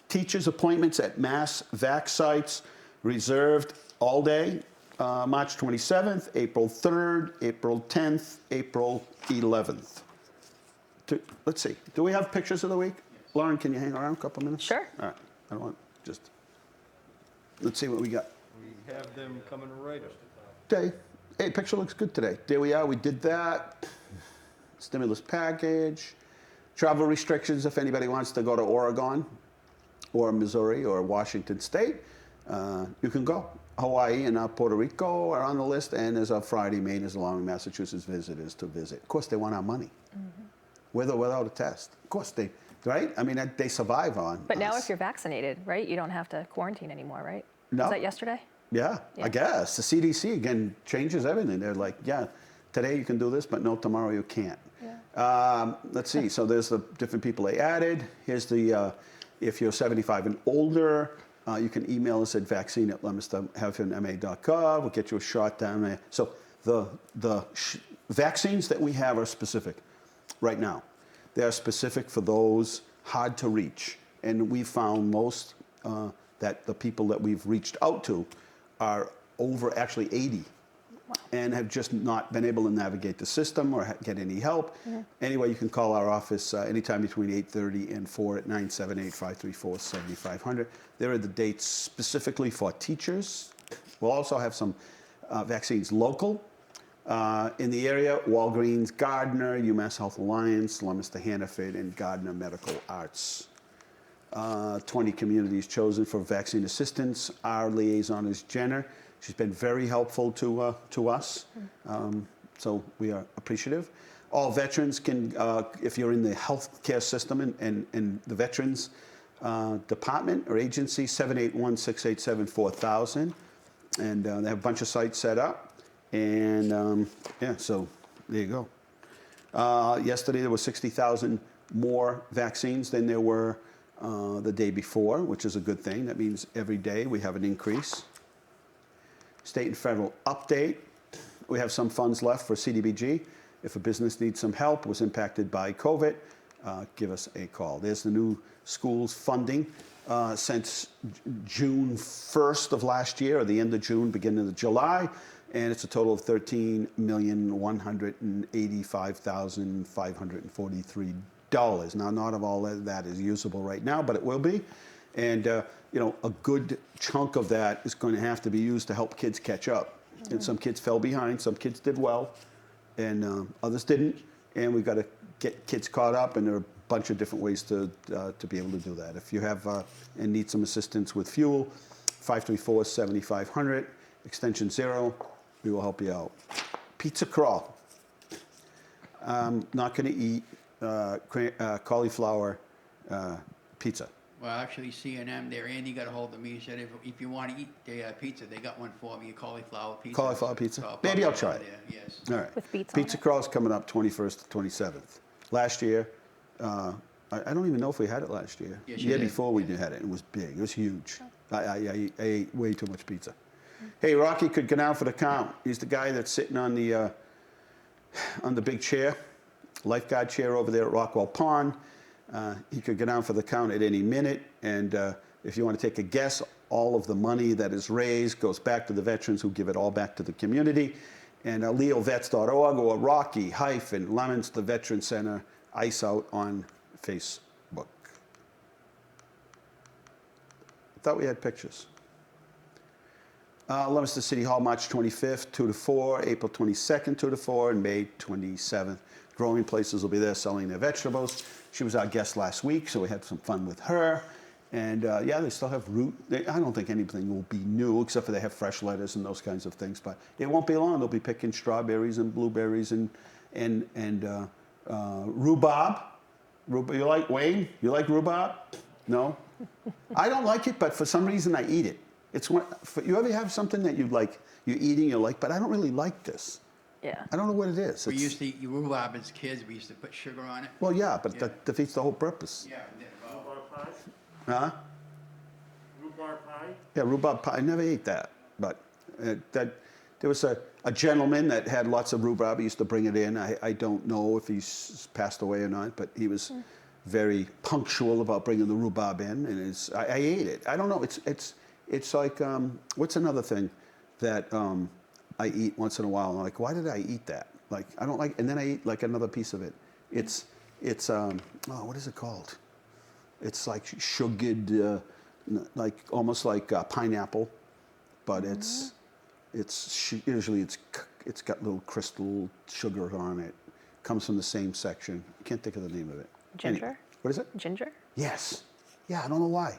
Teachers' appointments at mass vac sites reserved all day. March 27th, April 3rd, April 10th, April 11th. Let's see. Do we have pictures of the week? Lauren, can you hang around a couple minutes? Sure. All right. I don't want let's see what we got. We have them coming right up. Okay. Hey, picture looks good today. There we are. We did that. Stimulus package. Travel restrictions if anybody wants to go to Oregon or Missouri or Washington State. You can go. Hawaii and Puerto Rico are on the list, and there's a Friday, Maine is allowing Massachusetts visitors to visit. Of course, they want our money, with or without a test. Of course, right? I mean, they survive on But now us. if you're vaccinated, right, you don't have to quarantine anymore, right? No. Was that yesterday? Yeah, I guess. The CDC, again, changes everything. They're like, today you can do this, but no, tomorrow you can't. Yeah. Let's see. So there's the different people they added. Here's the If you're 75 and older, you can email us at vaccine@leominster-ma.gov. We'll get you a shot down there. So the vaccines that we have are specific right now. They are specific for those hard to reach. And we found most that the people that we've reached out to are over actually 80 and have just not been able to navigate the system or get any help. Anyway, you can call our office anytime between 8:30 and 4 at 978-534-7500. There are the dates specifically for teachers. We'll also have some vaccines local in the area: Walgreens, Gardner, UMass Health Alliance, Leominster Hannaford, and Gardner Medical Arts. 20 communities chosen for vaccine assistance. Our liaison is Jenner. She's been very helpful to us, so we are appreciative. All veterans can, if you're in the healthcare system and the Veterans Department or agency, 781-687-4000. And they have a bunch of sites set up. And yeah, so there you go. Yesterday there were 60,000 more vaccines than there were the day before, which is a good thing. That means every day we have an increase. State and federal update. We have some funds left for CDBG. If a business needs some help, was impacted by COVID, give us a call. There's the new schools funding since June 1st of last year, or the end of June, beginning of July, and it's a total of $13,185,543. Now, not of all of that is usable right now, but it will be. And you know, a good chunk of that is going to have to be used to help kids catch up. And some kids fell behind, some kids did well, and others didn't. And we've got to get kids caught up, and there are a bunch of different ways to be able to do that. If you have and need some assistance with fuel, 534-7500, extension 0, we will help you out. Pizza crawl. I'm not going to eat cauliflower pizza. Well, actually, C&M there, Andy got a hold of me. He said, if you want to eat the pizza, they got one for me, a cauliflower pizza. Cauliflower pizza? So Maybe I'll try it. There, yes. All right. With beets on Pizza it. crawl's coming up 21st to 27th. Last year, I don't even know if we had it last year. Yes, The you year did. before we had it. It was big. It was huge. I ate way too much pizza. Hey, Rocky could go down for the count. He's the guy that's sitting on the big chair, lifeguard chair over there at Rockwell Pond. He could go down for the count at any minute. And if you want to take a guess, all of the money that is raised goes back to the veterans, who give it all back to the community. And leovets.org or Rocky-Leominster Veteran Center, ICE out on Facebook. I thought we had pictures. Leominster City Hall, March 25th, 2 to 4, April 22nd, 2 to 4, and May 27th. Growing Places will be there selling their vegetables. She was our guest last week, so we had some fun with her. And yeah, they still have root. I don't think anything will be new, except for they have fresh lettuce and those kinds of things. But it won't be long. They'll be picking strawberries and blueberries and rhubarb. You like, Wayne? You like rhubarb? No? I don't like it, but for some reason I eat it. It's one, you ever have something that you like, you're eating, you like, but I don't really like this. Yeah. I don't know what it is. We used to eat rhubarb as kids. We used to put sugar on it. Well, yeah, but that defeats the whole purpose. Yeah, we did. Well, Rhubarb pie? Huh? Rhubarb pie? Yeah, rhubarb pie. I never ate that, but there was a gentleman that had lots of rhubarb. He used to bring it in. I don't know if he's passed away or not, but he was very punctual about bringing the rhubarb in, and I ate it. I don't know. It's like what's another thing that I eat once in a while? I'm like, why did I eat that? Like, I don't like, and then I eat like another piece of it. It's what is it called? It's like sugared, like almost like pineapple, but usually it's got little crystal sugar on it. Comes from the same section. I can't think of the name of it. Ginger? Anyway, what is it? Ginger? Yes. Yeah, I don't know why.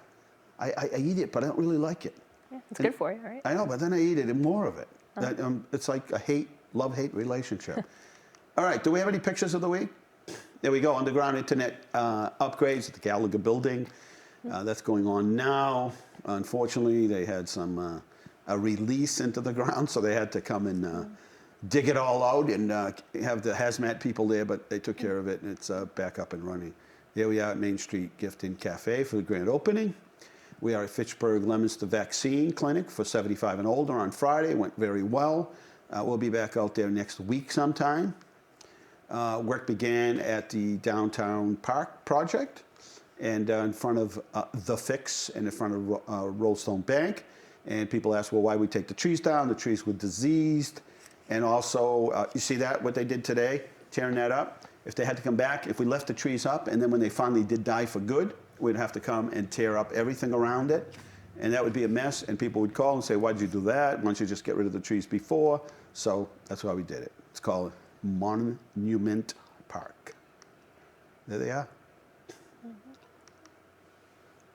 I eat it, but I don't really like it. Yeah, it's good for you, right? I know, but then I eat it and more of it. It's like a love-hate relationship. All right, do we have any pictures of the week? There we go, underground internet upgrades at the Gallagher building. That's going on now. Unfortunately, they had some a release into the ground, so they had to come and dig it all out and have the hazmat people there, but they took care of it, and it's back up and running. Here we are at Main Street Gift and Cafe for the grand opening. We are at Fitchburg Leominster Vaccine Clinic for 75 and older on Friday. It went very well. We'll be back out there next week sometime. Work began at the downtown park project and in front of The Fix and in front of Rollstone Bank. And people ask, well, why we take the trees down? The trees were diseased. And also, you see that, what they did today, tearing that up? If they had to come back, if we left the trees up, and then when they finally did die for good, we'd have to come and tear up everything around it. And that would be a mess, and people would call and say, why'd you do that? Why don't you just get rid of the trees before? So that's why we did it. It's called Monument Park. There they are.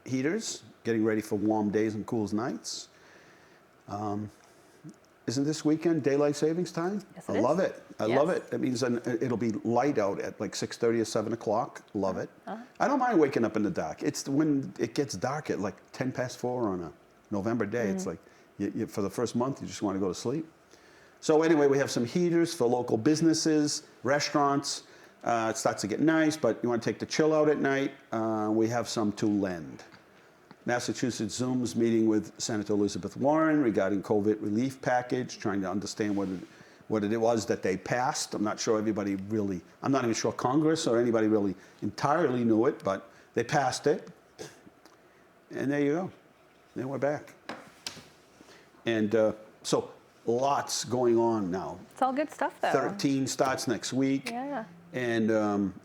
Heaters, getting ready for warm days and cool nights. Isn't this weekend daylight savings time? Yes, I love it. I Yes. love it. It means it'll be light out at like 6:30 or 7 o'clock. Love it. I don't mind waking up in the dark. It's when it gets dark at like 10 past 4 on a November day. It's like, for the first month, you just want to go to sleep. So anyway, we have some heaters for local businesses, restaurants. It starts to get nice, but you want to take the chill out at night. We have some to lend. Massachusetts Zoom's meeting with Senator Elizabeth Warren regarding COVID relief package, trying to understand what it was that they passed. I'm not sure everybody really, I'm not even sure Congress or anybody really entirely knew it, but they passed it. And there you go. Then we're back. And so lots going on now. It's all good stuff, though. 13 starts next week. Yeah. And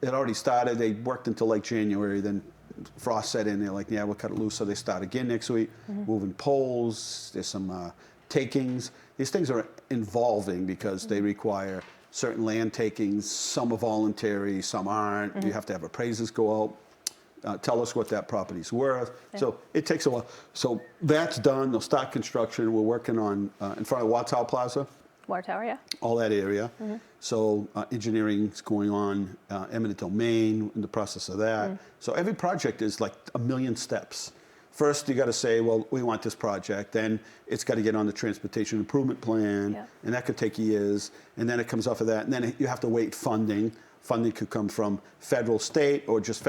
it already started. They worked until like January. Then frost set in. They're like, yeah, we'll cut it loose. So they start again next week. Moving poles. There's some takings. These things are involving because they require certain land takings. Some are voluntary, some aren't. You have to have appraisers go out, tell us what that property's worth. Yeah. So it takes a while. So that's done. They'll start construction. We're working on in front of Wattow Plaza. Water Tower, yeah. All that area. So engineering is going on, eminent domain, in the process of that. So every project is like a million steps. First, you got to say, well, we want this project. Then it's got to get on the transportation improvement plan, and that could take years. And then it comes off of that, and then you have to wait funding. Funding could come from federal, state, or just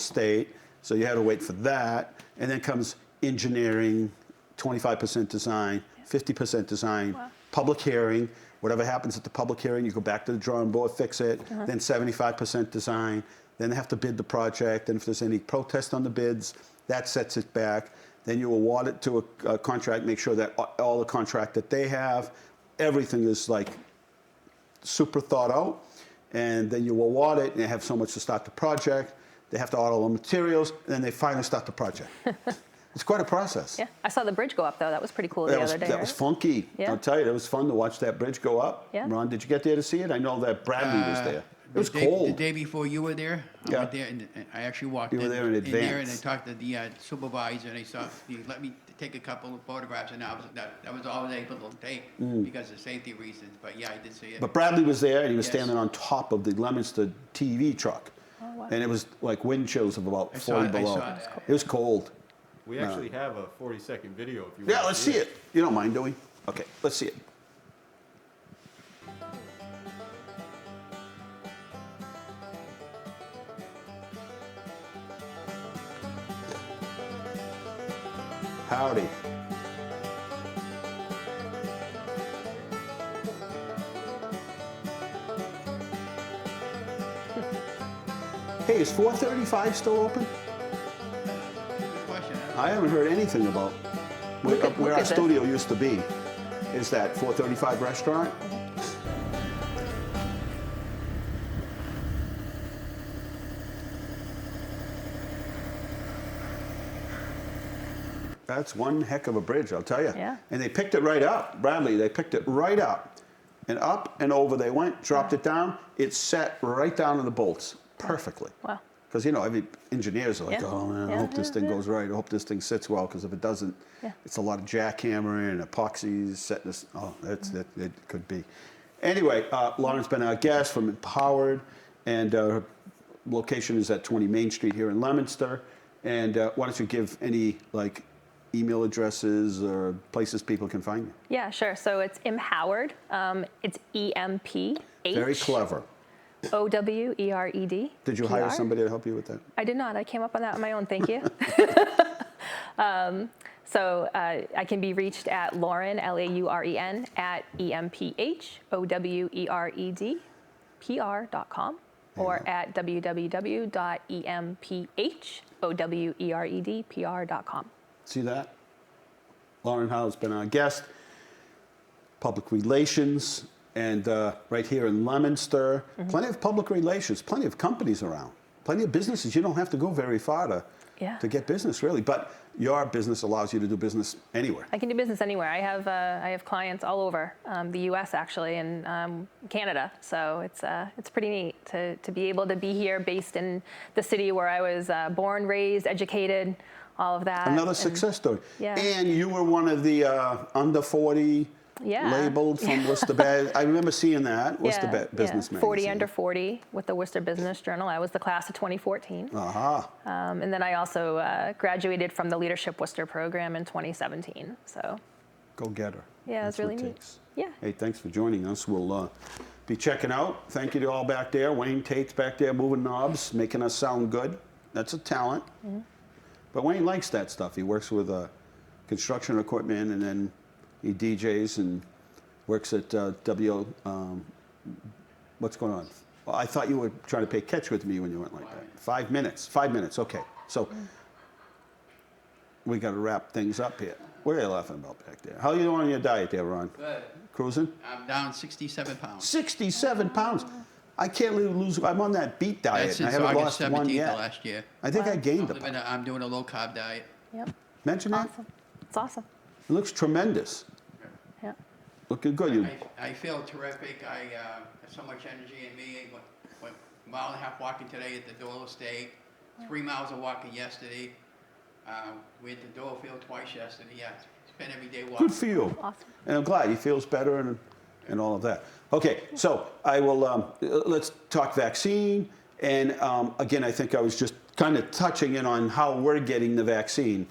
state. So you had to wait for that. And then comes engineering, 25% design, 50% design. Wow. Public hearing, whatever happens at the public hearing, you go back to the drawing board, fix it, then 75% design, then they have to bid the project, and if there's any protest on the bids, that sets it back. Then you award it to a contract, make sure that all the contract that they have, everything is like super thought out, and then you award it, and they have so much to start the project, they have to order all the materials, and then they finally start the project. It's quite a process. Yeah. I saw the bridge go up, though. That was pretty cool the other day. That was funky. Yeah. I'll tell you, it was fun to watch that bridge go up. Yeah. Ron, did you get there to see it? I know that Bradley was there. It was cold. The day before you were there, I Yeah. went there and I actually walked You were there in there and I advance. talked to the supervisor and he let me take a couple of photographs and that was all I was able to take because of safety reasons. But yeah, I did see it. But Bradley was there, and he was Yes. standing on top of the Leominster TV truck. Oh, wow. And it was like wind chills of about I saw 40 it, I below. saw it. It was cold. We actually have a 40-second video if you Yeah, want let's see it. You don't mind, do we? Okay, let's see it. Howdy. Hey, is 435 still open? Good question. I haven't heard anything about where, Look at where our this. studio used to be. Is that 435 restaurant? That's one heck of a bridge, I'll tell you. Yeah. And they picked it right up, Bradley. They picked it right up, and up and over they went. Dropped it down. It set right down to the bolts perfectly. Wow. Because every engineers are like, Yeah. oh man, I Yeah, hope this yeah, thing yeah. goes right. I hope this thing sits well. Because if it doesn't, it's a lot of jackhammering and epoxies setting this. Oh, it could be. Anyway, Lauren's been our guest from empHowered, and her location is at 20 Main Street here in Leominster. And why don't you give any email addresses or places people can find you? Yeah, sure. So it's empHowered. It's EMP. Very clever. OWERED. Did you hire PR. somebody to help you with that? I did not. I came up on that on my own. Thank you. So I can be reached at Lauren, LAUREN, at empHowered.PR.com or at www.empHoweredpr.com. See that? Lauren Howe has been our guest. Public relations, and right here in Leominster, plenty of public relations, plenty of companies around, plenty of businesses. You don't have to go very far to get business, really. But your business allows you to do business anywhere. I can do business anywhere. I have clients all over the U.S. actually, and Canada. So it's pretty neat to be able to be here, based in the city where I was born, raised, educated, all of that. Another success story. Yeah. And you were one of the under 40 labeled from Worcester Bad. I remember seeing that. Worcester Business Magazine. 40 under 40 with the Worcester Business Journal. I was the class of 2014. And then I also graduated from the Leadership Worcester program in 2017. So. Go get her. Yeah, it's really neat. Yeah. Hey, thanks for joining us. We'll be checking out. Thank you to all back there. Wayne Tate's back there moving knobs, making us sound good. That's a talent. But Wayne likes that stuff. He works with construction equipment, and then he DJs and works at what's going on? Well, I thought you were trying to play catch with me when you went like that. 5 minutes. 5 minutes. Okay. So we got to wrap things up here. What are you laughing about back there? How are you doing on your diet there, Ron? Good. Cruising? I'm down 67 pounds. 67 pounds. I can't lose. I'm on that beet diet. That's And I since haven't August lost one 17th yet. of last year. I think I gained a pound. I'm doing a low-carb diet. Yep. Mention that? Awesome. It's awesome. It looks tremendous. Yeah. Looking good. I feel terrific. I have so much energy in me. Went a mile and a half walking today at the Doyle Estate. 3 miles of walking yesterday. We had the Doyle Field twice yesterday. Yeah, spent every day walking. Good for you. Awesome. And I'm glad he feels better and all of that. Okay, so I will, let's talk vaccine. And again, I think I was just kind of touching in on how we're getting the vaccine.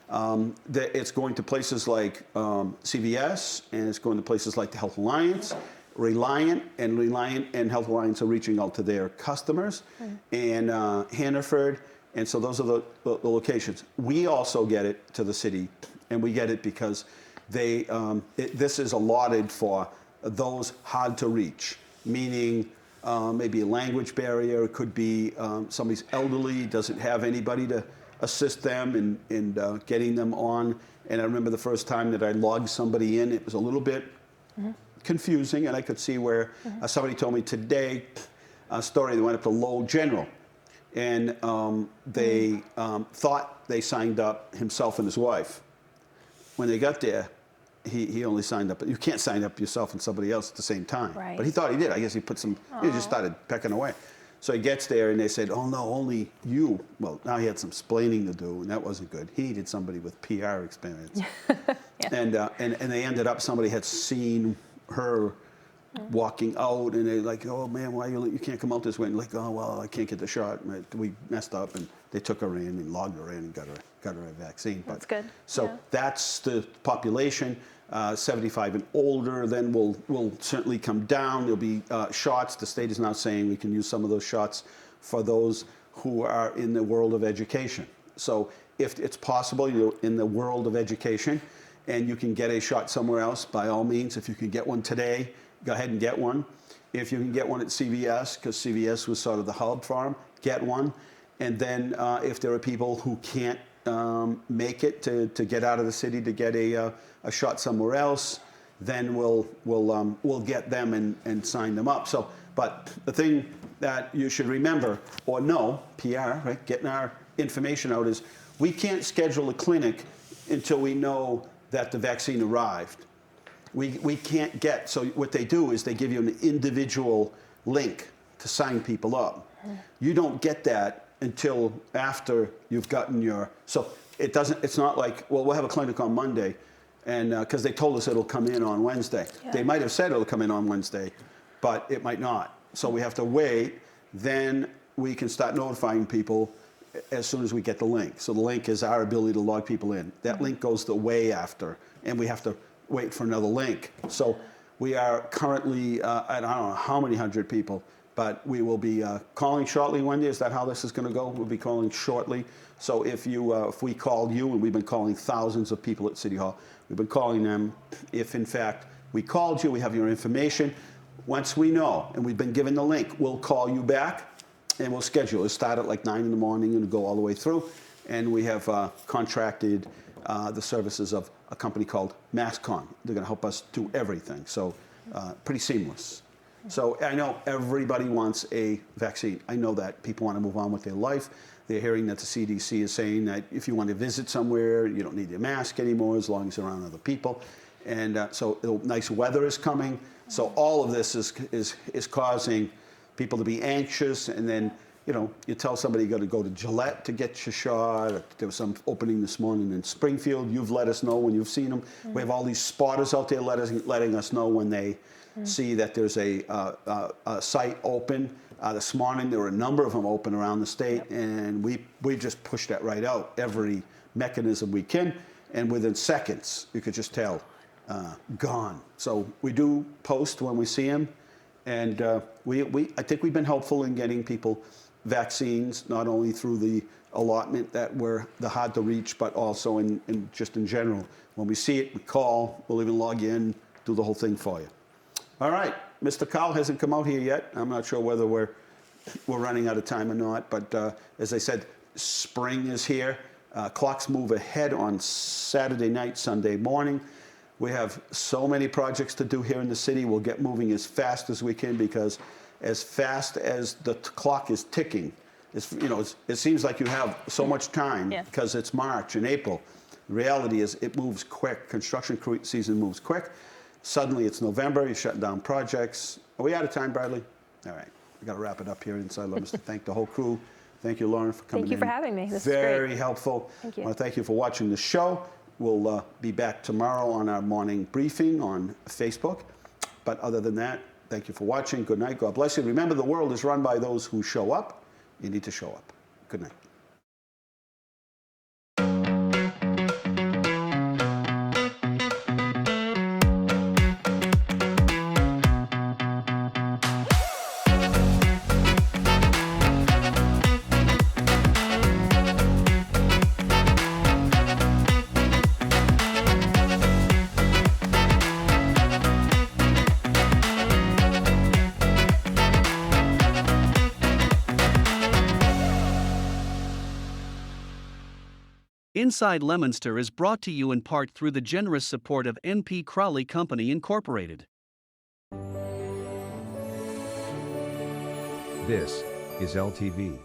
That it's going to places like CVS, and it's going to places like the Health Alliance, Reliant and Health Alliance are reaching out to their customers, and Hannaford, and so those are the locations. We also get it to the city, and we get it because this is allotted for those hard to reach, meaning maybe a language barrier. It could be somebody's elderly, doesn't have anybody to assist them in getting them on. And I remember the first time that I logged somebody in, it was a little bit confusing, and I could see where somebody told me today a story that went up to Lowell General, and they thought they signed up himself and his wife. When they got there, he only signed up. You can't sign up yourself and somebody else at the same time. Right. But he thought he did. I guess he put some, he just started pecking away. So he gets there and they said, oh no, only you. Well, now he had some explaining to do, and that wasn't good. He needed somebody with PR experience. And they ended up, somebody had seen her walking out, and they're like, oh man, why you can't come out this way? And like, oh well, I can't get the shot. And we messed up, and they took her in and logged her in and got her a vaccine. That's good. So that's the population. 75 and older, then will certainly come down. There'll be shots. The state is now saying we can use some of those shots for those who are in the world of education. So if it's possible, you're in the world of education and you can get a shot somewhere else, by all means. If you can get one today, go ahead and get one. If you can get one at CVS, because CVS was sort of the hub for them, get one. And then if there are people who can't make it to get out of the city to get a shot somewhere else, then we'll get them and sign them up. So, but the thing that you should remember or know, PR, right, getting our information out, is we can't schedule a clinic until we know that the vaccine arrived. We can't get, so what they do is they give you an individual link to sign people up. You don't get that until after you've gotten your, so it's not like, well, we'll have a clinic on Monday, and because they told us it'll come in on Wednesday. They might have said it'll come in on Wednesday, but it might not. So we have to wait, then we can start notifying people as soon as we get the link. So the link is our ability to log people in. That link goes the way after, and we have to wait for another link. So we are currently, I don't know how many hundred people But we will be calling shortly. Wendy, is that how this is going to go? We'll be calling shortly. So if we called you, and we've been calling thousands of people at City Hall, we've been calling them. If in fact we called you, we have your information. Once we know, and we've been given the link, we'll call you back, and we'll schedule. It'll start at like 9 in the morning and go all the way through. And we have contracted the services of a company called MassCon. They're going to help us do everything. So pretty seamless. So I know everybody wants a vaccine. I know that people want to move on with their life. They're hearing that the CDC is saying that if you want to visit somewhere, you don't need your mask anymore as long as you're around other people. And so nice weather is coming. So all of this is causing people to be anxious. And then, you know, you tell somebody you got to go to Gillette to get your shot. There was some opening this morning in Springfield. You've let us know when you've seen them. We have all these spotters out there letting us know when they see that there's a site open. This morning there were a number of them open around the state, and we just pushed that right out, every mechanism we can, and within seconds you could just tell, gone. So we do post when we see them, and I think we've been helpful in getting people vaccines, not only through the allotment that were the hard to reach, but also in just in general. When we see it, we call, we'll even log in, do the whole thing for you. All right, Mr. Carl hasn't come out here yet. I'm not sure whether we're running out of time or not, but as I said, spring is here. Clocks move ahead on Saturday night, Sunday morning. We have so many projects to do here in the city. We'll get moving as fast as we can, because as fast as the clock is ticking, it seems like you have so much time because it's March and April. The reality is it moves quick. Construction season moves quick. Suddenly it's November, you're shutting down projects. Are we out of time, Bradley? All right, we got to wrap it up here inside Leominster. Thank the whole crew. Thank you, Lauren, for coming in. Thank you for having me. This is very great. helpful. Thank you. I want to thank you for watching the show. We'll be back tomorrow on our morning briefing on Facebook. But other than that, thank you for watching. Good night. God bless you. Remember, the world is run by those who show up. You need to show up. Good night. Inside Leominster is brought to you in part through the generous support of N.P. Crowley Company Incorporated. This is LTV.